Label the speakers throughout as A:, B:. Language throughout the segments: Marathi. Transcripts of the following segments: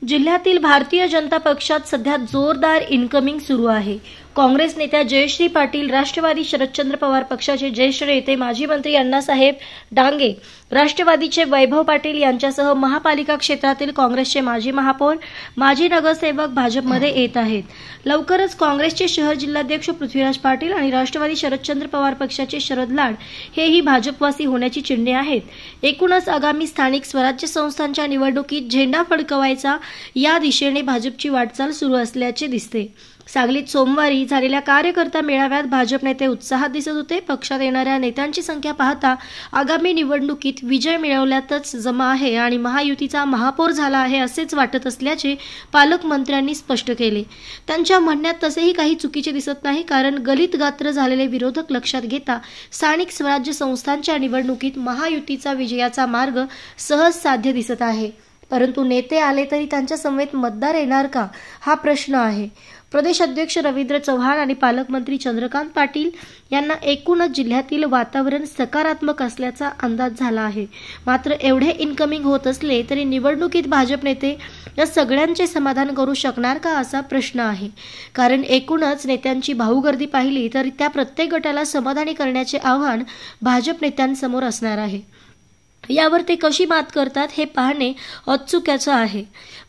A: जिल्ह्यातील भारतीय जनता पक्षात सध्या जोरदार इनकमिंग सुरू आहे। काँग्रेस नेत्या जयश्री पाटील, राष्ट्रवादी शरदचंद्र पवार पक्षाचे ज्येष्ठ नेते माजी मंत्री अण्णासाहेब डांगे, राष्ट्रवादीचे वैभव पाटील यांच्यासह महापालिका क्षेत्रातील काँग्रेसचे माजी महापौर, माजी नगरसेवक भाजपमध्ये येत आहेत। लवकरच काँग्रेसचे शहर जिल्हाध्यक्ष पृथ्वीराज पाटील आणि राष्ट्रवादी शरदचंद्र पवार पक्षाचे शरद लाड हेही भाजपवासी होण्याची चिन्हे आहेत। एकूणच आगामी स्थानिक स्वराज्य संस्थांच्या निवडणुकीत झेंडा फडकवायचा या दिशेने भाजपची वाटचाल सुरू असल्याचे दिसते। सांगलीत सोमवारी झालेल्या कार्यकर्ता मेळाव्यात भाजप नेते उत्साहात दिसत होते। पक्षात येणाऱ्या नेत्यांची संख्या पाहता आगामी निवडणुकीत विजय मिळवल्यातच जमा आहे आणि महायुतीचा महापौर झाला आहे असेच वाटत असल्याचे पालकमंत्र्यांनी स्पष्ट केले। त्यांच्या म्हणण्यात तसेही काही चुकीचे दिसत नाही, कारण गलित गात्र झालेले विरोधक लक्षात घेता स्थानिक स्वराज्य संस्थांच्या निवडणुकीत महायुतीचा विजयाचा मार्ग सहज साध्य दिसत आहे। परंतु नेते आले तरी त्यांच्या समवेत मतदार येणार का हा प्रश्न आहे। प्रदेश अध्यक्ष रवींद्र चव्हाण आणि पालकमंत्री चंद्रकांत पाटील यांना एकूणच जिल्ह्यातील वातावरण सकारात्मक असल्याचा अंदाज झाला आहे। मात्र एवढे इनकमिंग होत असले तरी निवडणुकीत भाजप नेते या सगळ्यांचे समाधान करू शकणार का असा प्रश्न आहे, कारण एकूणच नेत्यांची भाऊगर्दी पाहिली तर त्या प्रत्येक गटाला समाधानी करण्याचे आव्हान भाजप नेत्यांसमोर असणार आहे। यावर ते कशी मात करतात हे पाहणे औत्सुक्याचे आहे।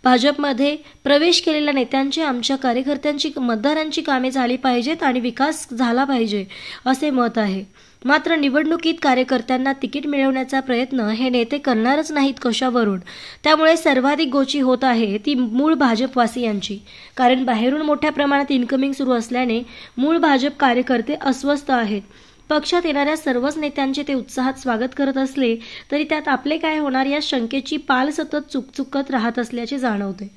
A: भाजपमध्ये प्रवेश केलेल्या नेत्यांची, आमच्या कार्यकर्त्यांची, मतदारांची कामे झाली पाहिजेत आणि विकास झाला पाहिजे असे मत आहे। मात्र निवडणुकीत कार्यकर्त्यांना तिकीट मिळवण्याचा प्रयत्न हे नेते करणारच नाहीत कशावरून। त्यामुळे सर्वाधिक गोची होत आहे ती मूळ भाजपवासियांची, कारण बाहेरून मोठ्या प्रमाणात इनकमिंग सुरू असल्याने मूळ भाजप कार्यकर्ते अस्वस्थ आहेत। पक्षात येणाऱ्या सर्वच नेत्यांचे ते उत्साहात स्वागत करत असले तरी त्यात आपले काय होणार या शंकेची पाल सतत चुकचुकत राहत असल्याचे जाणवते।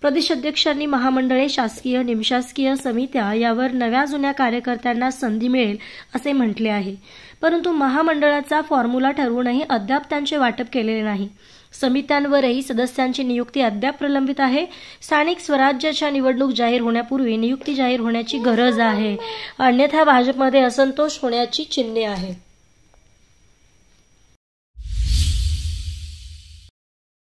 A: प्रदेश अध्यक्षांनी महामंडळे, शासकीय, निमशासकीय समित्या यावर नव्या जुन्या कार्यकर्त्यांना संधी मिळेल असे म्हटले आहे, परंतु महामंडळाचा फॉर्म्युला ठरवूनही अद्याप त्यांचे वाटप केलेले नाही। समित्यांवरही सदस्यांची नियुक्ती अद्याप प्रलंबित आहे। स्थानिक स्वराज्याच्या निवडणूक जाहीर होण्यापूर्वी नियुक्ती जाहीर होण्याची गरज आहे, अन्यथा भाजपमध्ये असंतोष होण्याची चिन्हे आहेत।